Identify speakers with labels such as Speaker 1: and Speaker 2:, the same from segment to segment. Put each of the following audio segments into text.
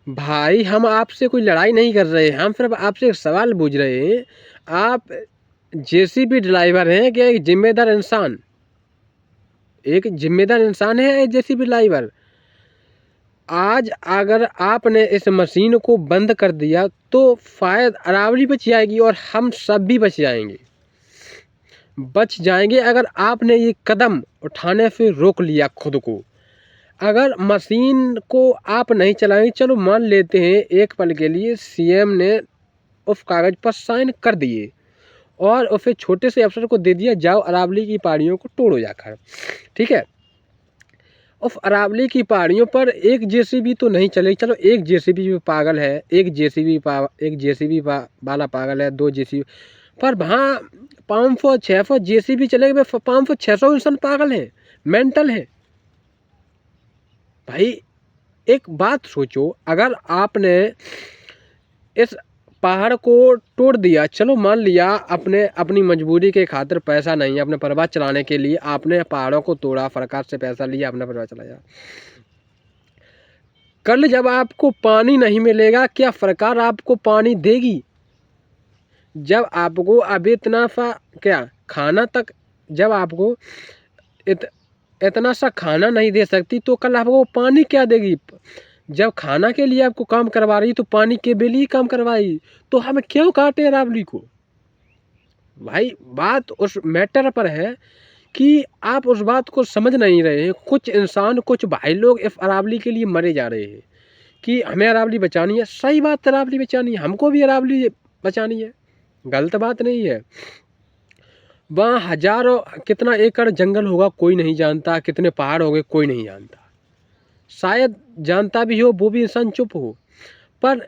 Speaker 1: भाई हम आपसे कोई लड़ाई नहीं कर रहे, हम सिर्फ आपसे एक सवाल पूछ रहे हैं। आप जेसीबी ड्राइवर हैं क्या? एक जिम्मेदार इंसान, एक जिम्मेदार इंसान है जेसीबी ड्राइवर। आज अगर आपने इस मशीन को बंद कर दिया तो शायद अरावली बच जाएगी और हम सब भी बच जाएंगे अगर आपने ये कदम उठाने से रोक लिया खुद को। अगर मशीन को आप नहीं चलाएंगे, चलो मान लेते हैं एक पल के लिए सीएम ने उस कागज पर साइन कर दिए और उसे छोटे से अफसर को दे दिया, जाओ अरावली की पहाड़ियों को तोड़ो जाकर, ठीक है। उस अरावली की पहाड़ियों पर एक जेसीबी तो नहीं चलेगी, चलो एक जेसीबी पागल है, एक जेसीबी वाला पागल है, 2 जेसीबी, पर वहाँ 500-600 जेसीबी चलेंगे, 500-600 इंसान पागल हैं, मेंटल है। भाई एक बात सोचो, अगर आपने इस पहाड़ को तोड़ दिया, चलो मान लिया अपनी मजबूरी के खातिर पैसा नहीं है, अपने परिवार चलाने के लिए आपने पहाड़ों को तोड़ा, सरकार से पैसा लिया, अपना परिवार चलाया। कल जब आपको पानी नहीं मिलेगा, क्या सरकार आपको पानी देगी? जब आपको अब इतना सा क्या खाना तक, जब आपको इतना सा खाना नहीं दे सकती तो कल आपको पानी क्या देगी? जब खाना के लिए आपको काम करवा रही तो पानी के लिए काम करवाई, तो हम क्यों काटे अरावली को? भाई बात उस मैटर पर है कि आप उस बात को समझ नहीं रहे हैं। कुछ इंसान, कुछ भाई लोग इस अरावली के लिए मरे जा रहे हैं कि हमें अरावली बचानी है। सही बात, अरावली बचानी है, हमको भी अरावली बचानी है, गलत बात नहीं है। वहाँ हजारों कितना एकड़ जंगल होगा कोई नहीं जानता, कितने पहाड़ हो गए कोई नहीं जानता, शायद जानता भी हो वो भी इंसान चुप हो। पर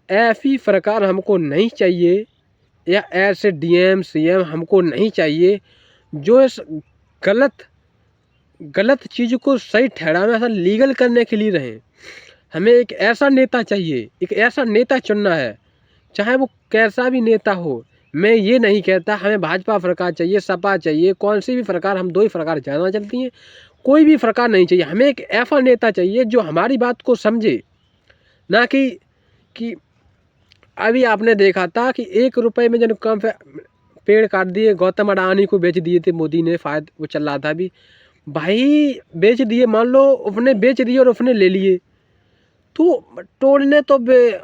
Speaker 1: ऐसी सरकार हमको नहीं चाहिए, या ऐसे डीएम सीएम हमको नहीं चाहिए जो इस गलत चीज़ को सही ठहराना, ऐसा लीगल करने के लिए रहे। हमें एक ऐसा नेता चाहिए, एक ऐसा नेता चुनना है, चाहे वो कैसा भी नेता हो। मैं ये नहीं कहता हमें भाजपा सरकार चाहिए, सपा चाहिए, कौन सी भी सरकार, हम 2 ही सरकार ज़्यादा चलती हैं, कोई भी सरकार नहीं चाहिए। हमें एक ऐसा नेता चाहिए जो हमारी बात को समझे, ना कि अभी आपने देखा था कि 1 रुपये में जब कम पेड़ काट दिए, गौतम अडानी को बेच दिए थे मोदी ने, शायद वो चल रहा था अभी। भाई बेच दिए, मान लो उसने बेच दिए और उसने ले लिए, तो तोड़ने तो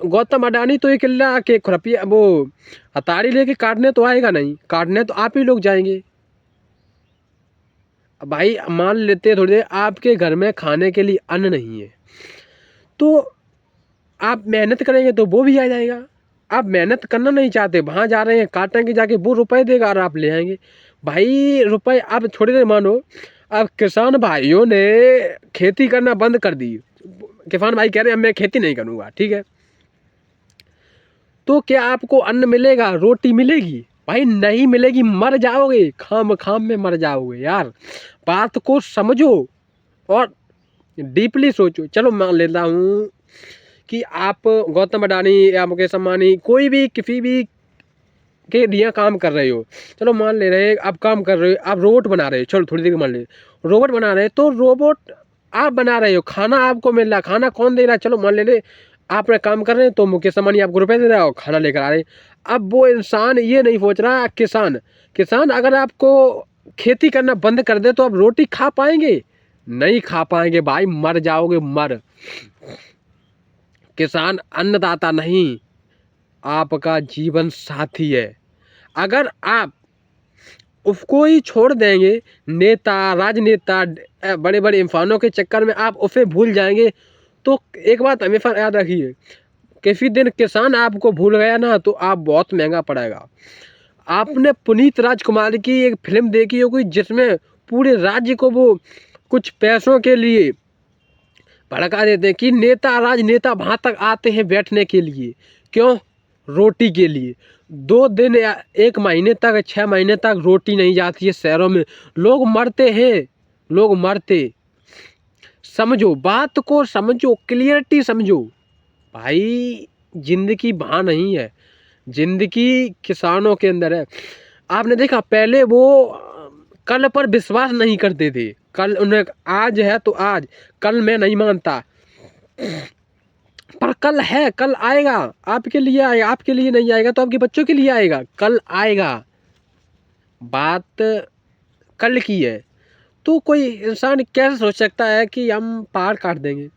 Speaker 1: गौतम अडानी तो 1 किला के खुरपिया वो हथाड़ी लेके काटने तो आएगा नहीं, काटने तो आप ही लोग जाएंगे। भाई मान लेते थोड़ी देर आपके घर में खाने के लिए अन्न नहीं है, तो आप मेहनत करेंगे तो वो भी आ जाएगा। आप मेहनत करना नहीं चाहते, वहाँ जा रहे हैं काटेंगे जाके, वो रुपए देगा और आप ले आएंगे। भाई रुपए आप थोड़ी देर मानो, अब किसान भाइयों ने खेती करना बंद कर दी, किसान भाई कह रहे हैं मैं खेती नहीं करूँगा, ठीक है, तो क्या आपको अन्न मिलेगा, रोटी मिलेगी? भाई नहीं मिलेगी, मर जाओगे, खाम खाम में मर जाओगे यार। बात को समझो और डीपली सोचो। चलो मान लेता हूँ कि आप गौतम अडानी या मुकेश अंबानी कोई भी किसी भी के लिए काम कर रहे हो, चलो मान ले रहे आप काम कर रहे हो, आप रोबोट बना रहे हो, चलो थोड़ी देर मान ले रोबोट बना रहे हो, तो रोबोट आप बना रहे हो, खाना आपको मिल रहा, खाना कौन दे रहा है? चलो मान ले आप काम कर रहे हैं तो मुकेश अंबानी आपको रुपए दे रहा है और खाना लेकर आ रहे हैं। अब वो इंसान ये नहीं सोच रहा, किसान अगर आपको खेती करना बंद कर दे तो आप रोटी खा पाएंगे? नहीं खा पाएंगे भाई, मर जाओगे, मर। किसान अन्नदाता नहीं, आपका जीवन साथी है। अगर आप उसको ही छोड़ देंगे, नेता राजनेता बड़े बड़े इंसानों के चक्कर में आप उसे भूल जाएंगे, तो एक बात हमेशा याद रखिए, किसी दिन किसान आपको भूल गया ना तो आप बहुत महंगा पड़ेगा। आपने पुनीत राजकुमार की एक फिल्म देखी होगी जिसमें पूरे राज्य को वो कुछ पैसों के लिए भड़का देते हैं कि नेता राजनेता वहाँ तक आते हैं बैठने के लिए, क्यों? रोटी के लिए। 2 दिन या 1 महीने तक, 6 महीने तक रोटी नहीं जाती है शहरों में, लोग मरते हैं, लोग मरते। समझो बात को, समझो, क्लियरिटी समझो भाई। जिंदगी वहाँ नहीं है, जिंदगी किसानों के अंदर है। आपने देखा पहले वो कल पर विश्वास नहीं करते थे, कल उन्हें आज है तो आज, कल मैं नहीं मानता। पर कल है, कल आएगा, आपके लिए आएगा, आपके लिए नहीं आएगा तो आपके बच्चों के लिए आएगा, कल आएगा। बात कल की है। तो कोई इंसान कैसे सोच सकता है कि हम पहाड़ काट देंगे?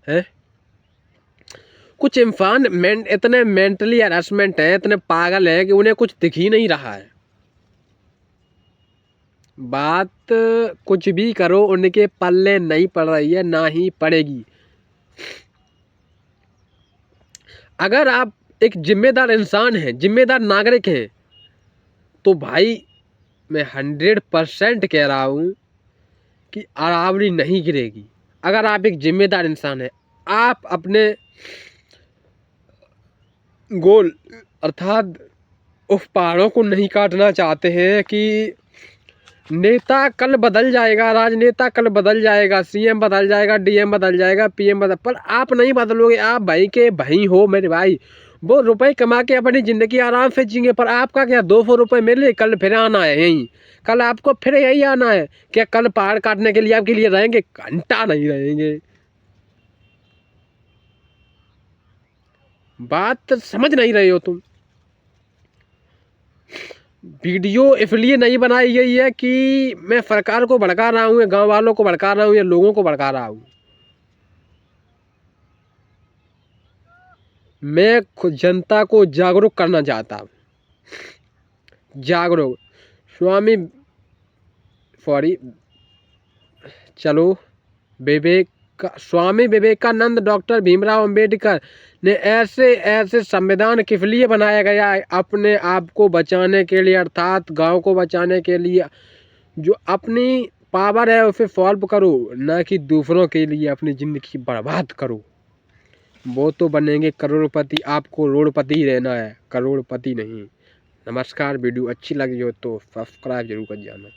Speaker 1: है कुछ इंसान इतने मेंटली हरासमेंट है, इतने पागल है कि उन्हें कुछ दिख ही नहीं रहा है। बात कुछ भी करो उनके पल्ले नहीं पड़ रही है, ना ही पड़ेगी। अगर आप एक जिम्मेदार इंसान हैं, जिम्मेदार नागरिक हैं, तो भाई मैं 100% कह रहा हूँ कि अरावली नहीं गिरेगी। अगर आप एक जिम्मेदार इंसान हैं, आप अपने गोल अर्थात उस पहाड़ों को नहीं काटना चाहते हैं कि नेता कल बदल जाएगा, राजनेता कल बदल जाएगा, सीएम बदल जाएगा, डीएम बदल जाएगा, पीएम बदल, पर आप नहीं बदलोगे। आप भाई के भाई हो मेरे भाई, वो रुपए कमा के अपनी ज़िंदगी आराम से जिएंगे, पर आपका क्या 200 रुपये मिले, कल फिर आना है यहीं, कल आपको फिर यही आना है। क्या कल पहाड़ काटने के लिए आपके लिए रहेंगे? घंटा नहीं रहेंगे। बात समझ नहीं रहे हो तुम। वीडियो इसलिए नहीं बनाई गई है कि मैं सरकार को भड़का रहा हूँ या गाँव वालों को भड़का रहा हूँ या लोगों को भड़का रहा हूँ। मैं खुद जनता को जागरूक करना चाहता हूँ। जागरूक स्वामी विवेकानंद, डॉक्टर भीमराव अंबेडकर ने ऐसे ऐसे संविधान किस लिए बनाया गया है? अपने आप को बचाने के लिए, अर्थात गांव को बचाने के लिए। जो अपनी पावर है उसे सॉल्व करो, ना कि दूसरों के लिए अपनी ज़िंदगी बर्बाद करो। वो तो बनेंगे करोड़पति, आपको रोड़पति ही रहना है, करोड़पति नहीं। नमस्कार। वीडियो अच्छी लगी हो तो सब्सक्राइब जरूर कर जाना।